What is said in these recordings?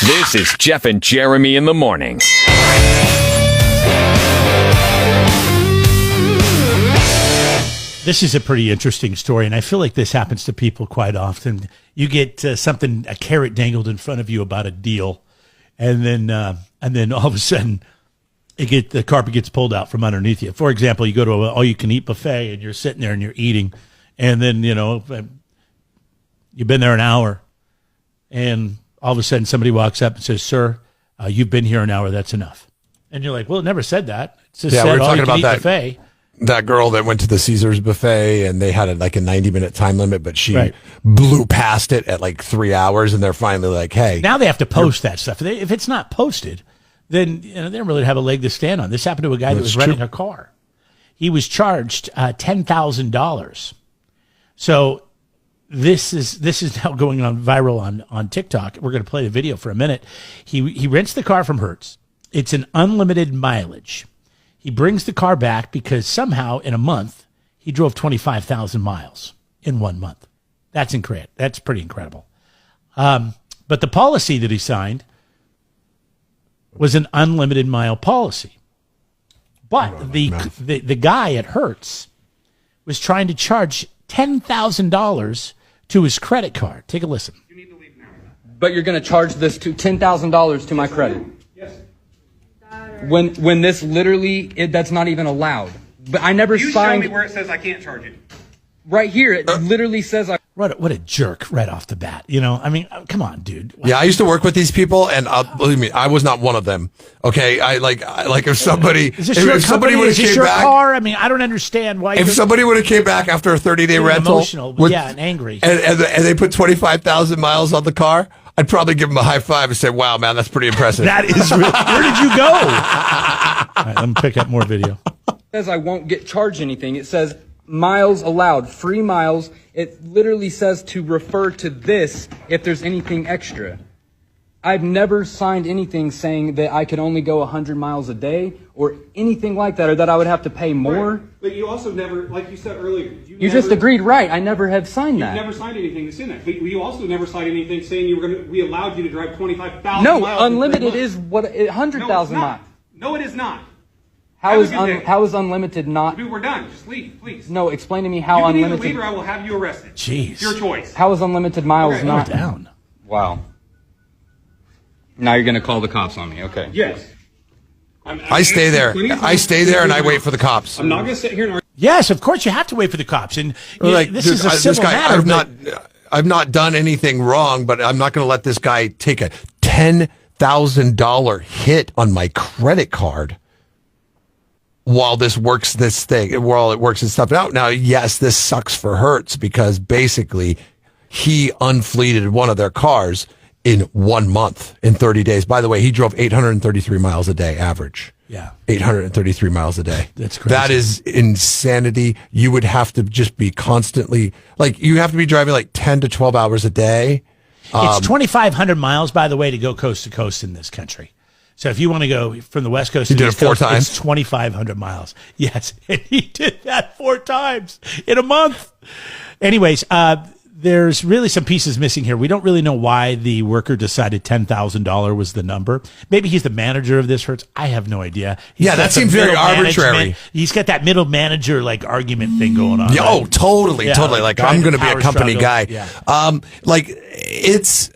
This is Jeff and Jeremy in the morning. This is a pretty interesting story, and I feel like this happens to people quite often. You get a carrot dangled in front of you about a deal, and then all of a sudden, the carpet gets pulled out from underneath you. For example, you go to an all-you-can-eat buffet, and you're sitting there and you're eating, and then you've been there an hour, and all of a sudden somebody walks up and says, "Sir, you've been here an hour. That's enough." And you're like, "Well, it never said that. It just said we were talking about all-you-can-eat that buffet." That girl that went to the Caesars buffet and they had a 90-minute time limit, but she Right. blew past it at 3 hours, and they're finally like, "Hey, Now they have to post that stuff. If it's not posted, then they don't really have a leg to stand on. This happened to a guy that was renting a car. He was charged $10,000. So this is now going on viral on TikTok. We're going to play the video for a minute. He rents the car from Hertz. It's an unlimited mileage. He brings the car back because somehow in a month he drove 25,000 miles in 1 month. That's incredible. That's pretty incredible. But the policy that he signed was an unlimited mile policy. But the guy at Hertz was trying to charge $10,000 to his credit card. Take a listen. You need to leave now. But you're going to charge this to $10,000 to my credit. Yes. When this literally, that's not even allowed. But I never You signed. show me where it says I can't charge it. Right here, it literally says I. What a jerk right off the bat. I mean, come on, dude. Yeah, I used to work with these people, and believe me, I was not one of them. Okay, if somebody, Is this your if somebody company? would Is have this came your back, car? I mean, I don't understand why. if somebody would have came back after a 30-day rental, emotional, and angry, and they put 25,000 miles on the car, I'd probably give them a high five and say, "Wow, man, that's pretty impressive." that is real. Where did you go? All right, let me pick up more video. It says I won't get charged anything. It says miles allowed, free miles. It literally says to refer to this if there's anything extra. I've never signed anything saying that I could only go 100 miles a day or anything like that, or that I would have to pay more. Right. But you also never, like you said earlier, You just agreed, right? I never have signed You've that. never signed anything that's in that. But you also never signed anything saying we allowed you to drive 25,000 No, miles. in 3 unlimited months. is what No, it's 100,000 miles. not. No, it is not. How Have a is good day. how is unlimited not? Dude, we're done. Just leave, please. No, explain to me You how can either unlimited. leave or I will have you arrested. Jeez. It's your choice. How is unlimited miles Okay. not? Down. Wow. Now you're gonna call the cops on me. Okay. Yes. I stay there. I stay there, and I wait for the cops. I'm not going to sit here and argue. Yes, of course you have to wait for the cops. And this Dude, is a this civil guy, matter. I've not done anything wrong, but I'm not going to let this guy take a $10,000 hit on my credit card while it works and stuff out. Now, yes, this sucks for Hertz because basically he unfleeted one of their cars in 1 month, in 30 days. By the way, he drove 833 miles a day average. Yeah. 833 miles a day. That's crazy. That is insanity. You would have to just be constantly, you have to be driving 10 to 12 hours a day. It's 2,500 miles, by the way, to go coast to coast in this country. So if you want to go from the West Coast to He the did it East 4 Coast, times? it's 2,500 miles. Yes, and he did that 4 times in a month. Anyways, there's really some pieces missing here. We don't really know why the worker decided $10,000 was the number. Maybe he's the manager of this Hertz. I have no idea. He's Yeah, got that some seems very middle arbitrary. management. He's got that middle manager argument thing going on. Yeah, right? oh, totally, Yeah, totally. trying I'm to going to be a power company struggle. guy. Yeah. It's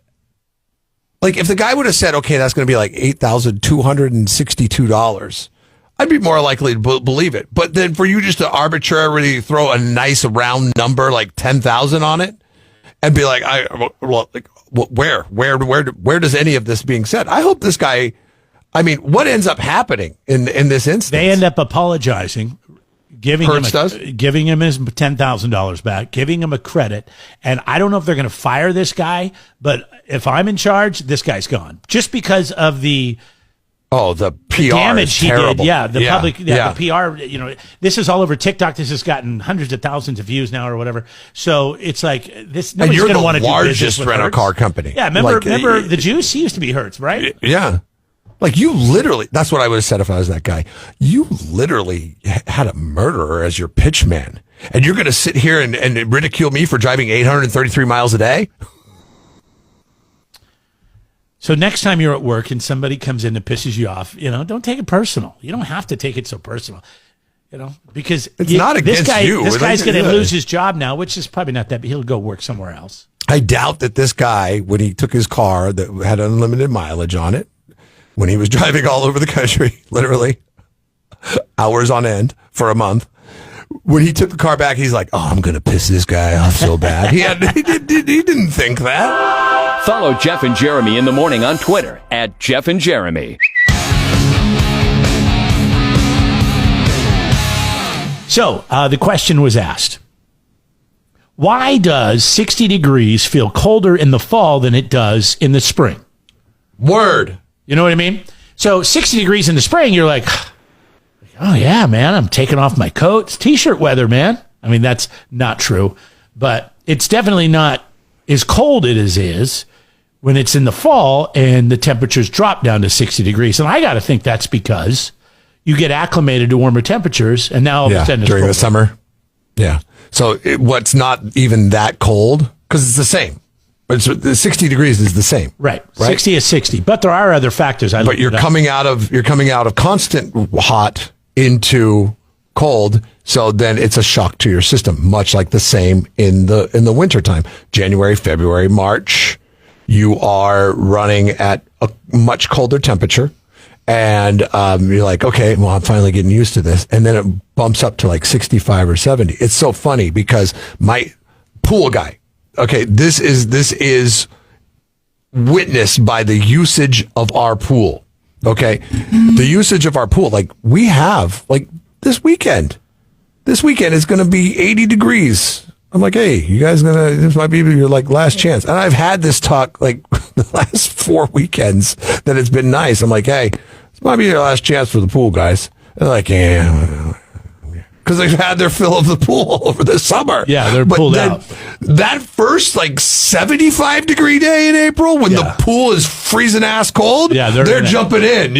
if the guy would have said, okay, that's going to be $8,262, I'd be more likely to believe it. But then for you just to arbitrarily throw a nice round number like 10,000 on it and be like, where does any of this being said? I hope this guy, what ends up happening in this instance? They end up apologizing, giving Hertz giving him his $10,000 back, giving him a credit. And I don't know if they're going to fire this guy, but if I'm in charge, this guy's gone just because of the PR damage is he terrible. did. Yeah, the public, yeah. the PR. This is all over TikTok. This has gotten hundreds of thousands of views now, or whatever. So it's like this. And Nobody's you're going to the want to do business largest with rental Hertz. car company. Yeah, remember the Juice? He used to be Hertz, right? Yeah. You literally, that's what I would have said if I was that guy. You literally had a murderer as your pitch man. And you're going to sit here and ridicule me for driving 833 miles a day? So next time you're at work and somebody comes in and pisses you off, don't take it personal. You don't have to take it so personal, because it's not against you. This guy's going to lose his job now, which is probably not that, but he'll go work somewhere else. I doubt that this guy, when he took his car that had unlimited mileage on it, when he was driving all over the country, literally hours on end for a month, when he took the car back, he's like, "Oh, I'm going to piss this guy off so bad." He didn't think that. Follow Jeff and Jeremy in the morning on Twitter @Jeff and Jeremy. So the question was asked, why does 60 degrees feel colder in the fall than it does in the spring? Word. You know what I mean? So 60 degrees in the spring, you're like, oh yeah, man, I'm taking off my coat. It's t-shirt weather, man. I mean, that's not true, but it's definitely not as cold as it is when it's in the fall and the temperatures drop down to 60 degrees. And I got to think that's because you get acclimated to warmer temperatures, and now all of a sudden it's during colder. the summer. Yeah. So what's not even that cold, because it's the same. The 60 degrees is the same. Right. 60 is 60. But there are other factors. But you're coming out of constant hot into cold, so then it's a shock to your system, much like the same in the wintertime. January, February, March, you are running at a much colder temperature, and you're like, okay, well, I'm finally getting used to this. And then it bumps up to like 65 or 70. It's so funny because my pool guy, okay, this is witnessed by the usage of our pool. Okay. The usage of our pool, like we have, like this weekend is going to be 80 degrees. I'm like, hey, you guys this might be your like last chance. And I've had this talk like the last 4 weekends that it's been nice. I'm like, hey, this might be your last chance for the pool, guys. And they're like, yeah. Because they've had their fill of the pool over the summer. Yeah, they're pulled out. That first like 75 degree day in April when the pool is freezing ass cold, they're jumping in,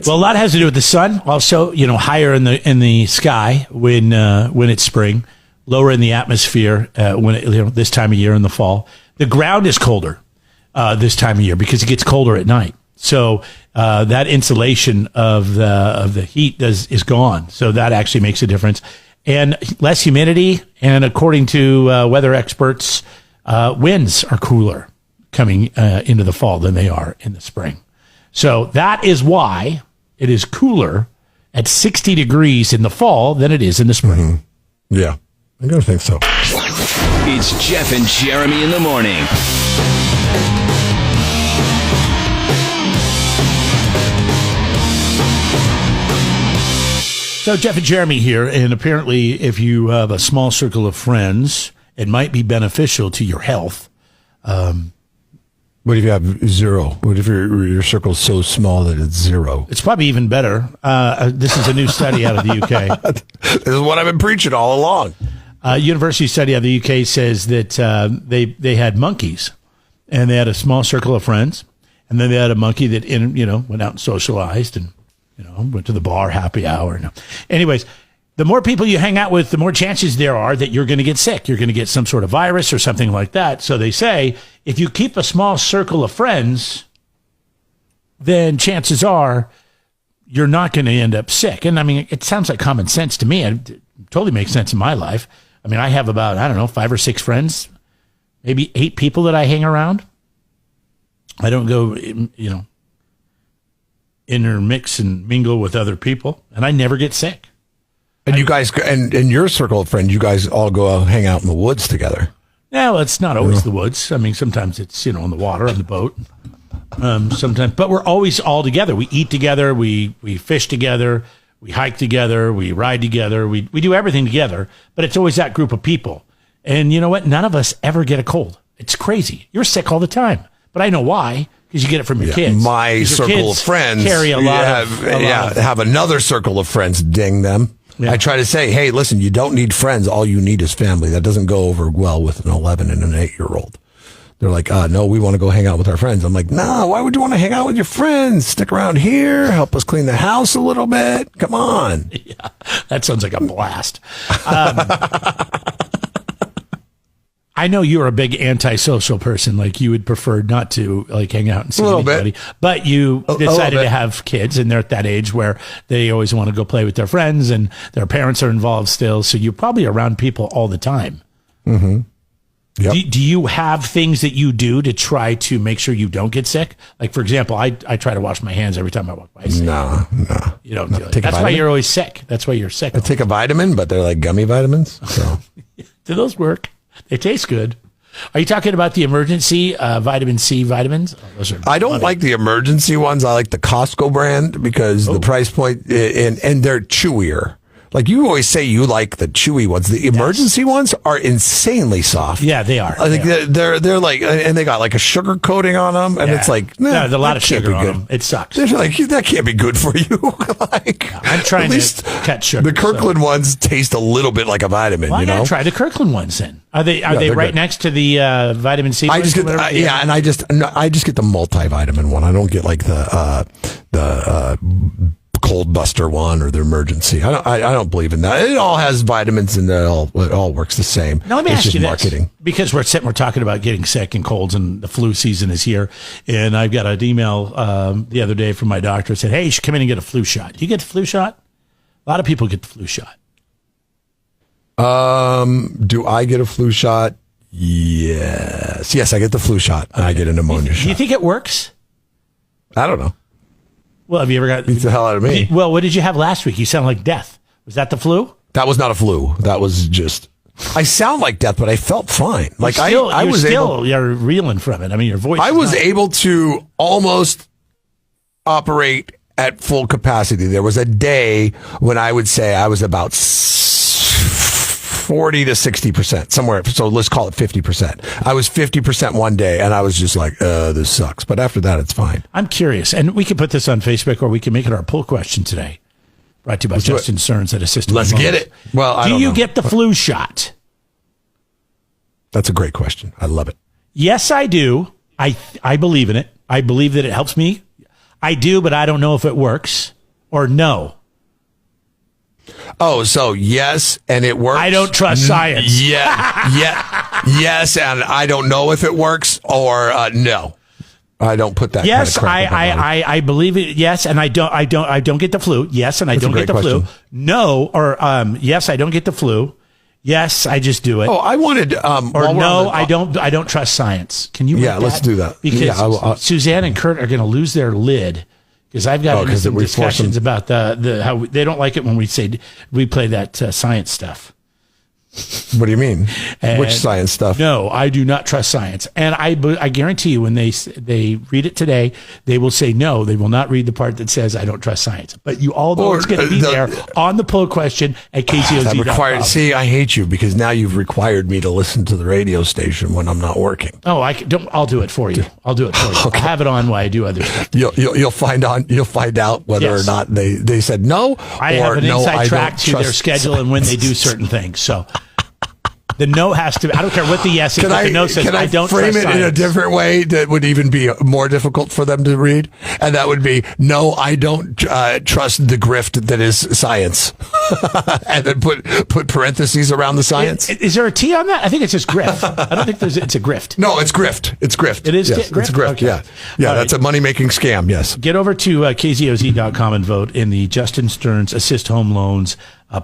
Well, a lot has to do with the sun. Also, higher in the sky when it's spring, lower in the atmosphere when this time of year in the fall. The ground is colder this time of year because it gets colder at night. So that insulation of the heat is gone. So that actually makes a difference. And less humidity. And according to weather experts, winds are cooler coming into the fall than they are in the spring. So that is why it is cooler at 60 degrees in the fall than it is in the spring. Mm-hmm. Yeah, I gotta think so. It's Jeff and Jeremy in the morning. So Jeff and Jeremy here, and apparently if you have a small circle of friends, it might be beneficial to your health. What if you have zero? What if your circle's so small that it's zero? It's probably even better. This is a new study out of the UK. This is what I've been preaching all along. University study out of the UK says that they had monkeys, and they had a small circle of friends, and then they had a monkey that went out and socialized and went to the bar, happy hour. Anyways, the more people you hang out with, the more chances there are that you're going to get sick. You're going to get some sort of virus or something like that. So they say if you keep a small circle of friends, then chances are you're not going to end up sick. And I mean, it sounds like common sense to me. It totally makes sense in my life. I mean, I have about, 5 or 6 friends, maybe 8 people that I hang around. I don't go, intermix and mingle with other people, and I never get sick. And you guys, and your circle of friends, you guys all go hang out in the woods together. Yeah, well, it's not always the woods. I mean, sometimes it's, on the water, on the boat. Sometimes, but we're always all together. We eat together, we fish together, we hike together, we ride together, we do everything together, but it's always that group of people. And you know what? None of us ever get a cold. It's crazy. You're sick all the time, but I know why. Because you get it from your kids. My circle of friends carry a lot have another circle of friends. Ding them. Yeah. I try to say, hey, listen, you don't need friends. All you need is family. That doesn't go over well with an 11 and an 8-year-old. They're like, no, we want to go hang out with our friends. I'm like, no, why would you want to hang out with your friends? Stick around here, help us clean the house a little bit. Come on. Yeah, that sounds like a blast. I know you're a big antisocial person. Like you would prefer not to like hang out and see anybody, but you decided to have kids, and they're at that age where they always want to go play with their friends, and their parents are involved still. So you're probably around people all the time. Mm-hmm. Yep. Do you have things that you do to try to make sure you don't get sick? Like, for example, I try to wash my hands every time I walk by. No. You don't do it. That's why you're always sick. That's why you're sick. I take a vitamin, but they're like gummy vitamins. So. Do those work? They taste good. Are you talking about the emergency vitamin C vitamins? I don't like the emergency ones. I like the Costco brand because the price point and they're chewier. Like you always say, you like the chewy ones. The emergency ones are insanely soft. Yeah, they are. I think they're like, and they got like a sugar coating on them, and it's like, there's a lot of sugar on them. It sucks. They're like, that can't be good for you. Like, I'm trying to cut sugar. The Kirkland ones taste a little bit like a vitamin. Why not try the Kirkland ones then? Are they right good. Next to the vitamin C? I just get and I just get the multivitamin one. I don't get like the Cold Buster one or the emergency. I don't believe in that. It all has vitamins and it all works the same. Now let me ask you marketing. this, because we're talking about getting sick and colds, and the flu season is here. And I've got an email the other day from my doctor that said, "Hey, you should come in and get a flu shot." Do you get the flu shot? A lot of people get the flu shot. Do I get a flu shot? Yes, I get the flu shot. And I get a pneumonia shot. Do you think it works? I don't know. Well, have you ever got... Beats the hell out of me. Well, what did you have last week? You sound like death. Was that the flu? That was not a flu. That was just... I sound like death, but I felt fine. Like you're reeling from it. I mean, your voice... I was able to almost operate at full capacity. There was a day when I would say I was about 40 to 60%, somewhere. So let's call it 50%. I was 50% one day, and I was just like, this sucks. But after that, it's fine. I'm curious, and we can put this on Facebook, or we can make it our poll question today. Brought to you by Justin Stearns at Assistant. Let's get it. Well, do you get the flu shot? That's a great question. I love it. Yes, I do. I believe in it. I believe that it helps me. I do, but I don't know if it works. Or no. Oh, so yes, and it works. I don't trust science. Yes, and I don't know if it works, or no. I don't put that. Yes, kind of I believe it. Yes, and I don't get the flu. Yes, and I don't get the flu. No, or yes, I don't get the flu. Yes, I just do it. Oh, I wanted or no, I don't trust science. Can you? Yeah, let's do that. Because Suzanne and Kurt are going to lose their lid. Because I've got some discussions about the how they don't like it when we play that science stuff. What do you mean? Which science stuff? No, I do not trust science, and I guarantee you, when they read it today, they will say no. They will not read the part that says I don't trust science. But you all know it's going to be there on the poll question at KZOZ.com. See, I hate you because now you've required me to listen to the radio station when I'm not working. Oh, I'll do it for you. I'll do it for you. Okay. I'll have it on while I do other stuff. You'll find out whether or not they said no. I have an inside track to their schedule and when they do certain things. So. The no has to be, I don't care what the yes is, but the no says, I don't frame trust it science. in a different way that would even be more difficult for them to read? And that would be, no, I don't trust the grift that is science. And then put parentheses around the science. Is there a T on that? I think it's just grift. I don't think it's a grift. No, it's grift. It's grift. It is yes, grift? It's grift, okay. Yeah, all that's right. A money-making scam, yes. Get over to KZOZ.com and vote in the Justin Stearns Assist Home Loans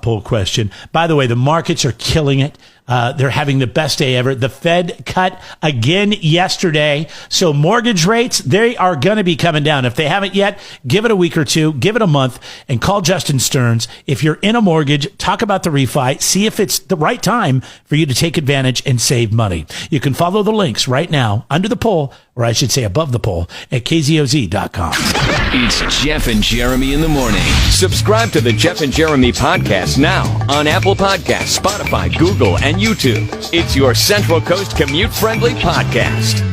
poll question. By the way, the markets are killing it. They're having the best day ever. The Fed cut again yesterday. So mortgage rates, they are going to be coming down. If they haven't yet, give it a week or two, give it a month, and call Justin Stearns. If you're in a mortgage, talk about the refi. See if it's the right time for you to take advantage and save money. You can follow the links right now under the poll, or I should say above the poll, at KZOZ.com. It's Jeff and Jeremy in the morning. Subscribe to the Jeff and Jeremy podcast now on Apple Podcasts, Spotify, Google, and YouTube. It's your Central Coast commute-friendly podcast.